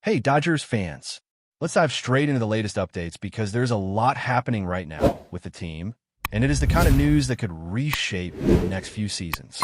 Hey, Dodgers fans. Let's dive straight into the latest updates because there's a lot happening right now with the team, and it is the kind of news that could reshape the next few seasons.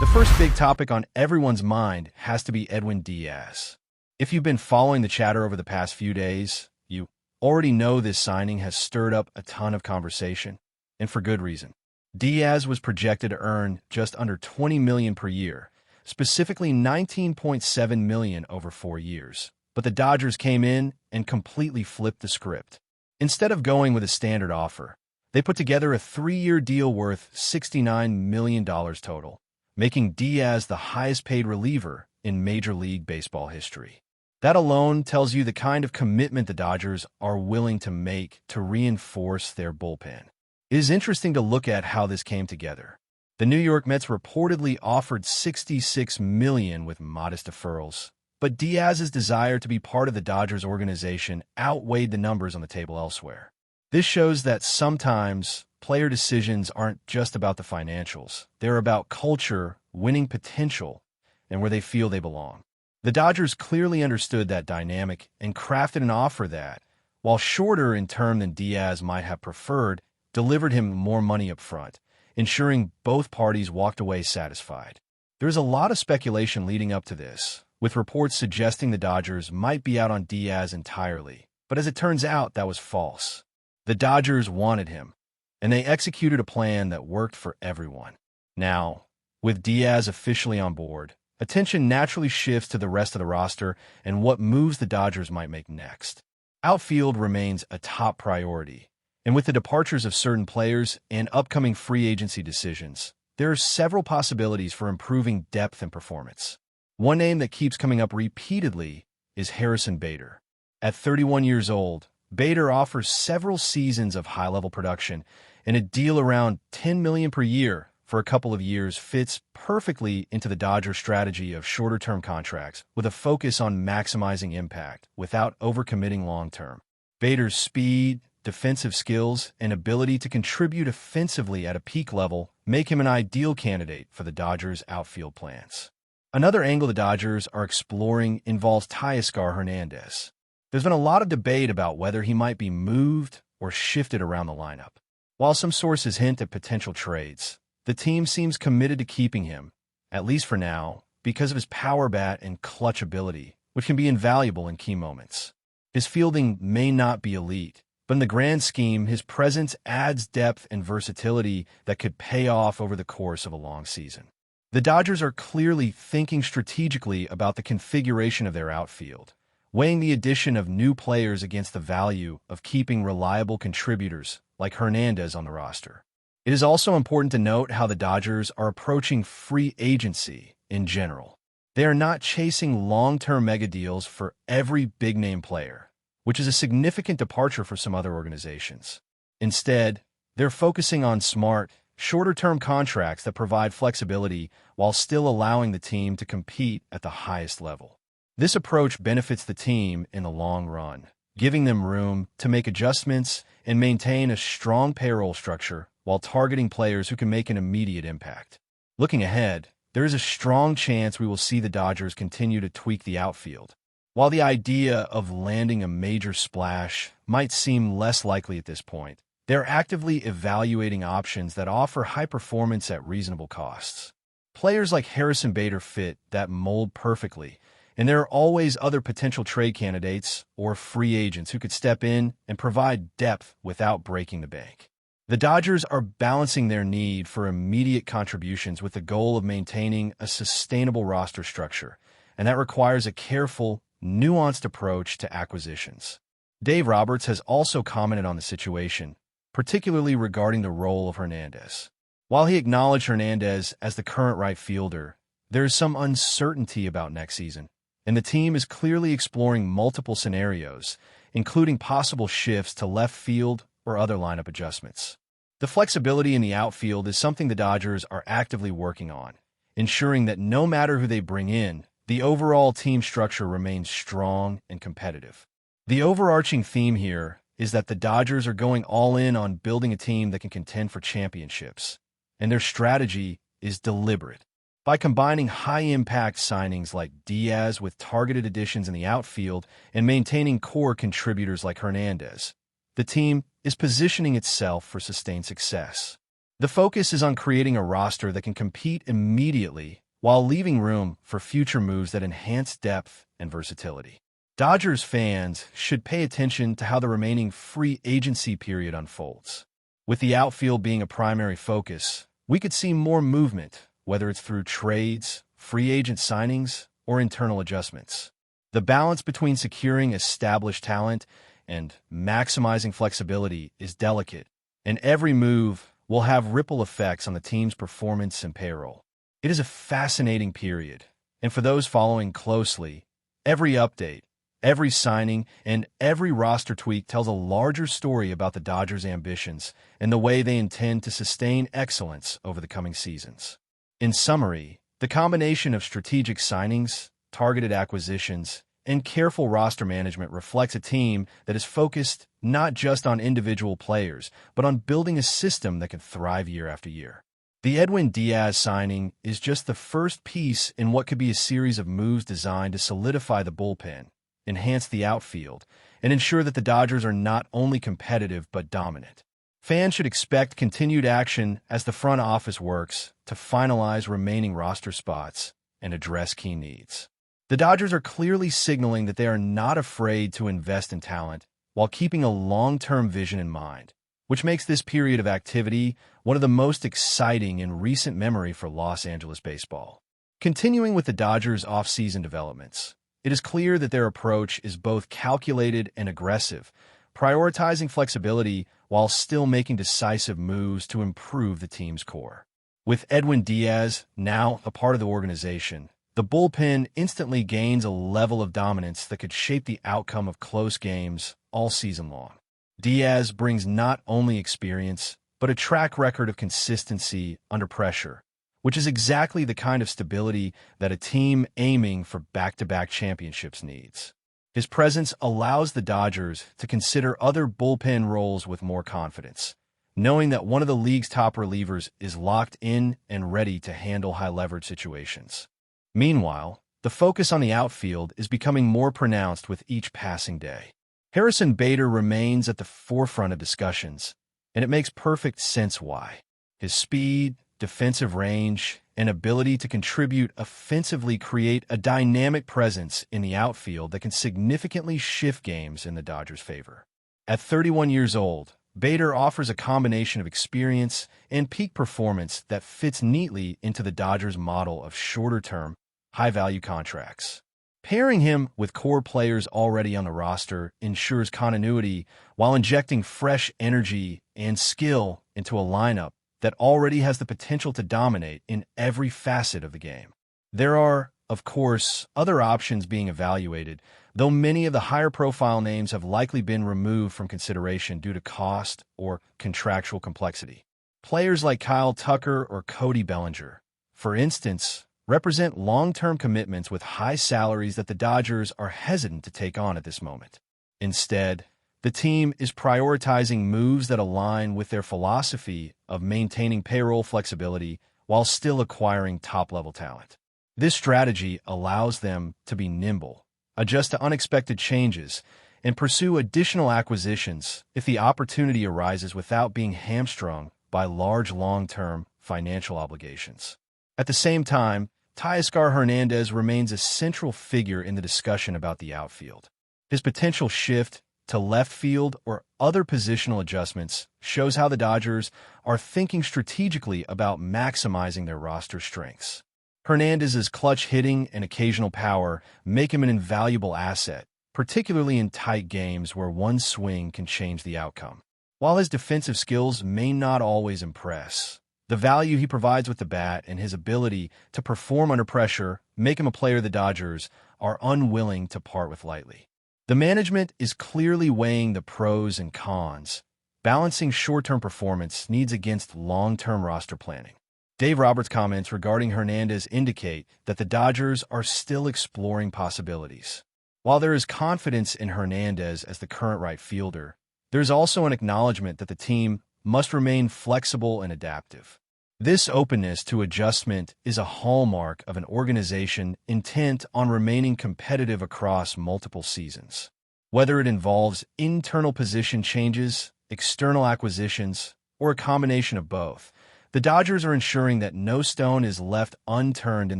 The first big topic on everyone's mind has to be Edwin Diaz. If you've been following the chatter over the past few days, you already know this signing has stirred up a ton of conversation, and for good reason. Diaz was projected to earn just under $20 million per year, specifically $19.7 million over 4 years. But the Dodgers came in and completely flipped the script. Instead of going with a standard offer, they put together a 3-year deal worth $69 million total, making Diaz the highest-paid reliever in Major League Baseball history. That alone tells you the kind of commitment the Dodgers are willing to make to reinforce their bullpen. It is interesting to look at how this came together. The New York Mets reportedly offered $66 million with modest deferrals, but Diaz's desire to be part of the Dodgers organization outweighed the numbers on the table elsewhere. This shows that sometimes player decisions aren't just about the financials. They're about culture, winning potential, and where they feel they belong. The Dodgers clearly understood that dynamic and crafted an offer that, while shorter in term than Diaz might have preferred, delivered him more money up front, ensuring both parties walked away satisfied. There's a lot of speculation leading up to this, with reports suggesting the Dodgers might be out on Diaz entirely. But as it turns out, that was false. The Dodgers wanted him, and they executed a plan that worked for everyone. Now, with Diaz officially on board, attention naturally shifts to the rest of the roster and what moves the Dodgers might make next. Outfield remains a top priority, and with the departures of certain players and upcoming free agency decisions, there are several possibilities for improving depth and performance. One name that keeps coming up repeatedly is Harrison Bader. At 31 years old, Bader offers several seasons of high-level production, and a deal around $10 million per year for a couple of years fits perfectly into the Dodgers' strategy of shorter-term contracts with a focus on maximizing impact without overcommitting long-term. Bader's speed, defensive skills, and ability to contribute offensively at a peak level make him an ideal candidate for the Dodgers' outfield plans. Another angle the Dodgers are exploring involves Teoscar Hernandez. There's been a lot of debate about whether he might be moved or shifted around the lineup. While some sources hint at potential trades, the team seems committed to keeping him, at least for now, because of his power bat and clutch ability, which can be invaluable in key moments. His fielding may not be elite, but in the grand scheme, his presence adds depth and versatility that could pay off over the course of a long season. The Dodgers are clearly thinking strategically about the configuration of their outfield, weighing the addition of new players against the value of keeping reliable contributors like Hernandez on the roster. It is also important to note how the Dodgers are approaching free agency in general. They are not chasing long-term mega deals for every big-name player, which is a significant departure for some other organizations. Instead, they're focusing on smart, shorter-term contracts that provide flexibility while still allowing the team to compete at the highest level. This approach benefits the team in the long run, giving them room to make adjustments and maintain a strong payroll structure while targeting players who can make an immediate impact. Looking ahead, there is a strong chance we will see the Dodgers continue to tweak the outfield. While the idea of landing a major splash might seem less likely at this point, they're actively evaluating options that offer high performance at reasonable costs. Players like Harrison Bader fit that mold perfectly, and there are always other potential trade candidates or free agents who could step in and provide depth without breaking the bank. The Dodgers are balancing their need for immediate contributions with the goal of maintaining a sustainable roster structure, and that requires a careful, nuanced approach to acquisitions. Dave Roberts has also commented on the situation, particularly regarding the role of Hernandez. While he acknowledged Hernandez as the current right fielder, there is some uncertainty about next season, and the team is clearly exploring multiple scenarios, including possible shifts to left field or other lineup adjustments. The flexibility in the outfield is something the Dodgers are actively working on, ensuring that no matter who they bring in, the overall team structure remains strong and competitive. The overarching theme here is that the Dodgers are going all in on building a team that can contend for championships, and their strategy is deliberate. By combining high-impact signings like Diaz with targeted additions in the outfield and maintaining core contributors like Hernandez, the team is positioning itself for sustained success. The focus is on creating a roster that can compete immediately while leaving room for future moves that enhance depth and versatility. Dodgers fans should pay attention to how the remaining free agency period unfolds. With the outfield being a primary focus, we could see more movement, whether it's through trades, free agent signings, or internal adjustments. The balance between securing established talent and maximizing flexibility is delicate, and every move will have ripple effects on the team's performance and payroll. It is a fascinating period, and for those following closely, every update, every signing, and every roster tweak tells a larger story about the Dodgers' ambitions and the way they intend to sustain excellence over the coming seasons. In summary, the combination of strategic signings, targeted acquisitions, and careful roster management reflects a team that is focused not just on individual players, but on building a system that can thrive year after year. The Edwin Diaz signing is just the first piece in what could be a series of moves designed to solidify the bullpen, enhance the outfield, and ensure that the Dodgers are not only competitive but dominant. Fans should expect continued action as the front office works to finalize remaining roster spots and address key needs. The Dodgers are clearly signaling that they are not afraid to invest in talent while keeping a long-term vision in mind, which makes this period of activity one of the most exciting in recent memory for Los Angeles baseball. Continuing with the Dodgers' offseason developments, it is clear that their approach is both calculated and aggressive, prioritizing flexibility while still making decisive moves to improve the team's core. With Edwin Diaz now a part of the organization, the bullpen instantly gains a level of dominance that could shape the outcome of close games all season long. Diaz brings not only experience, but a track record of consistency under pressure, which is exactly the kind of stability that a team aiming for back-to-back championships needs. His presence allows the Dodgers to consider other bullpen roles with more confidence, knowing that one of the league's top relievers is locked in and ready to handle high-leverage situations. Meanwhile, the focus on the outfield is becoming more pronounced with each passing day. Harrison Bader remains at the forefront of discussions, and it makes perfect sense why. His speed, defensive range, and ability to contribute offensively create a dynamic presence in the outfield that can significantly shift games in the Dodgers' favor. At 31 years old, Bader offers a combination of experience and peak performance that fits neatly into the Dodgers' model of shorter-term, high-value contracts. Pairing him with core players already on the roster ensures continuity while injecting fresh energy and skill into a lineup that already has the potential to dominate in every facet of the game. There are, of course, other options being evaluated, though many of the higher-profile names have likely been removed from consideration due to cost or contractual complexity. Players like Kyle Tucker or Cody Bellinger, for instance, represent long-term commitments with high salaries that the Dodgers are hesitant to take on at this moment. Instead, the team is prioritizing moves that align with their philosophy of maintaining payroll flexibility while still acquiring top-level talent. This strategy allows them to be nimble, adjust to unexpected changes, and pursue additional acquisitions if the opportunity arises without being hamstrung by large long-term financial obligations. At the same time, Teoscar Hernandez remains a central figure in the discussion about the outfield. His potential shift to left field or other positional adjustments shows how the Dodgers are thinking strategically about maximizing their roster strengths. Hernandez's clutch hitting and occasional power make him an invaluable asset, particularly in tight games where one swing can change the outcome. While his defensive skills may not always impress, the value he provides with the bat and his ability to perform under pressure make him a player the Dodgers are unwilling to part with lightly. The management is clearly weighing the pros and cons, balancing short-term performance needs against long-term roster planning. Dave Roberts' comments regarding Hernandez indicate that the Dodgers are still exploring possibilities. While there is confidence in Hernandez as the current right fielder, there is also an acknowledgement that the team must remain flexible and adaptive. This openness to adjustment is a hallmark of an organization intent on remaining competitive across multiple seasons. Whether it involves internal position changes, external acquisitions, or a combination of both, the Dodgers are ensuring that no stone is left unturned in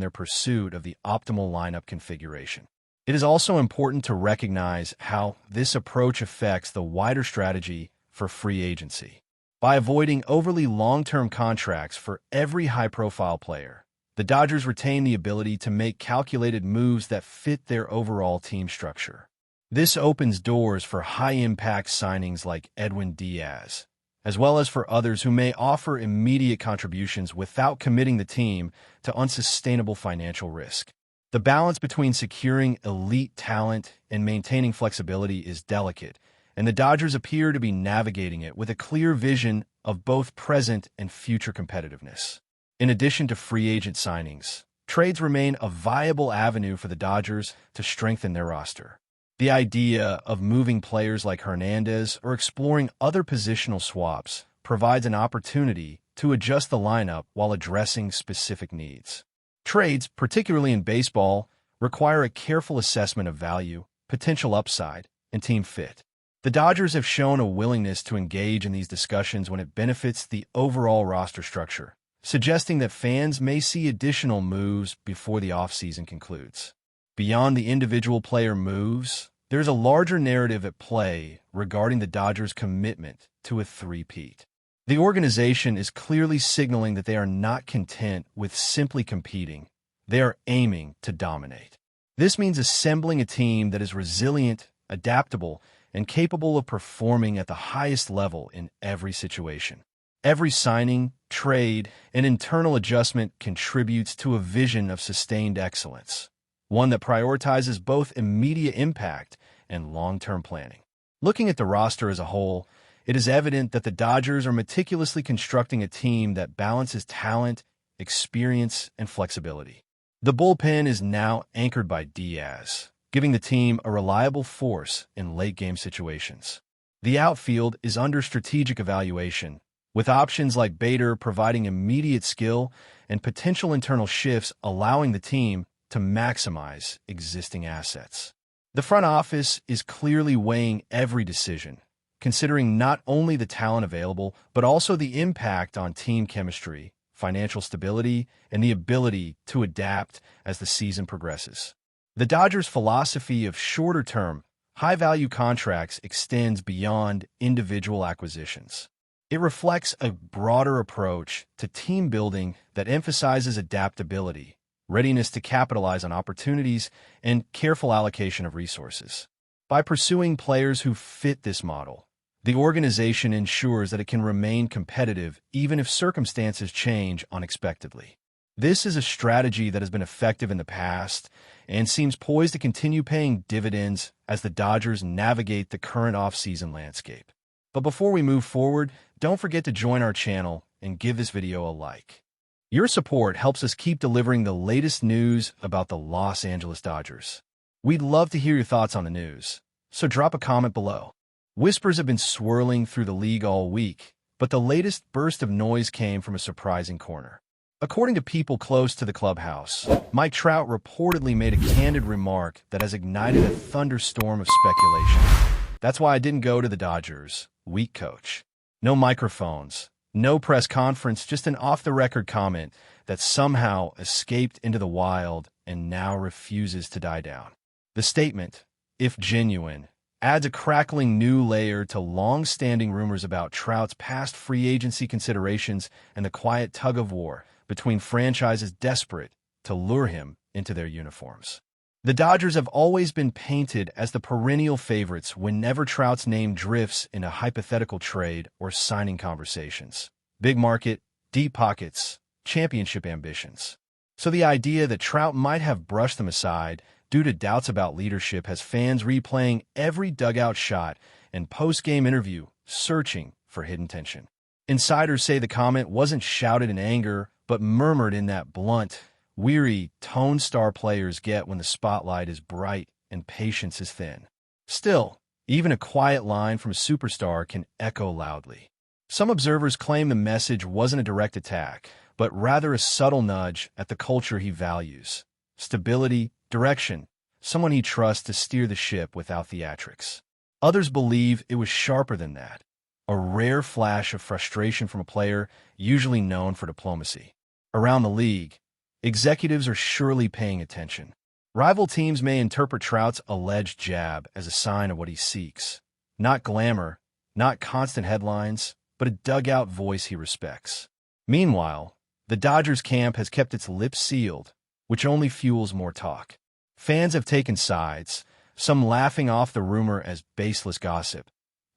their pursuit of the optimal lineup configuration. It is also important to recognize how this approach affects the wider strategy for free agency. By avoiding overly long-term contracts for every high-profile player, the Dodgers retain the ability to make calculated moves that fit their overall team structure. This opens doors for high-impact signings like Edwin Diaz, as well as for others who may offer immediate contributions without committing the team to unsustainable financial risk. The balance between securing elite talent and maintaining flexibility is delicate, and the Dodgers appear to be navigating it with a clear vision of both present and future competitiveness. In addition to free agent signings, trades remain a viable avenue for the Dodgers to strengthen their roster. The idea of moving players like Hernandez or exploring other positional swaps provides an opportunity to adjust the lineup while addressing specific needs. Trades, particularly in baseball, require a careful assessment of value, potential upside, and team fit. The Dodgers have shown a willingness to engage in these discussions when it benefits the overall roster structure, suggesting that fans may see additional moves before the offseason concludes. Beyond the individual player moves, there's a larger narrative at play regarding the Dodgers' commitment to a three-peat. The organization is clearly signaling that they are not content with simply competing. They are aiming to dominate. This means assembling a team that is resilient, adaptable, and capable of performing at the highest level in every situation. Every signing, trade, and internal adjustment contributes to a vision of sustained excellence, one that prioritizes both immediate impact and long-term planning. Looking at the roster as a whole, it is evident that the Dodgers are meticulously constructing a team that balances talent, experience, and flexibility. The bullpen is now anchored by Diaz, giving the team a reliable force in late-game situations. The outfield is under strategic evaluation, with options like Bader providing immediate skill and potential internal shifts allowing the team to maximize existing assets. The front office is clearly weighing every decision, considering not only the talent available, but also the impact on team chemistry, financial stability, and the ability to adapt as the season progresses. The Dodgers' philosophy of shorter-term, high-value contracts extends beyond individual acquisitions. It reflects a broader approach to team building that emphasizes adaptability, readiness to capitalize on opportunities, and careful allocation of resources. By pursuing players who fit this model, the organization ensures that it can remain competitive even if circumstances change unexpectedly. This is a strategy that has been effective in the past and seems poised to continue paying dividends as the Dodgers navigate the current offseason landscape. But before we move forward, don't forget to join our channel and give this video a like. Your support helps us keep delivering the latest news about the Los Angeles Dodgers. We'd love to hear your thoughts on the news, so drop a comment below. Whispers have been swirling through the league all week, but the latest burst of noise came from a surprising corner. According to people close to the clubhouse, Trout reportedly made a candid remark that has ignited a thunderstorm of speculation. "That's why I didn't go to the Dodgers," weak coach. No microphones, no press conference, just an off-the-record comment that somehow escaped into the wild and now refuses to die down. The statement, if genuine, adds a crackling new layer to long-standing rumors about Trout's past free agency considerations and the quiet tug-of-war between franchises desperate to lure him into their uniforms. The Dodgers have always been painted as the perennial favorites whenever Trout's name drifts in a hypothetical trade or signing conversations. Big market, deep pockets, championship ambitions. So the idea that Trout might have brushed them aside due to doubts about leadership has fans replaying every dugout shot and post-game interview searching for hidden tension. Insiders say the comment wasn't shouted in anger, but murmured in that blunt, weary tone star players get when the spotlight is bright and patience is thin. Still, even a quiet line from a superstar can echo loudly. Some observers claim the message wasn't a direct attack, but rather a subtle nudge at the culture he values. Stability, direction, someone he trusts to steer the ship without theatrics. Others believe it was sharper than that, a rare flash of frustration from a player usually known for diplomacy. Around the league, executives are surely paying attention. Rival teams may interpret Trout's alleged jab as a sign of what he seeks. Not glamour, not constant headlines, but a dugout voice he respects. Meanwhile, the Dodgers camp has kept its lips sealed, which only fuels more talk. Fans have taken sides, some laughing off the rumor as baseless gossip,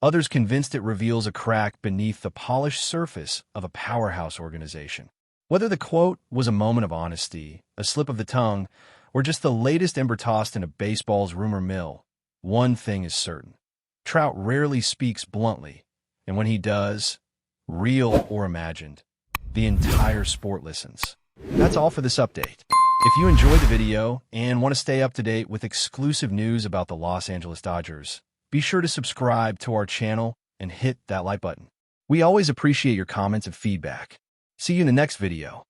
others convinced it reveals a crack beneath the polished surface of a powerhouse organization. Whether the quote was a moment of honesty, a slip of the tongue, or just the latest ember tossed into baseball's rumor mill, one thing is certain. Trout rarely speaks bluntly, and when he does, real or imagined, the entire sport listens. That's all for this update. If you enjoyed the video and want to stay up to date with exclusive news about the Los Angeles Dodgers, be sure to subscribe to our channel and hit that like button. We always appreciate your comments and feedback. See you in the next video.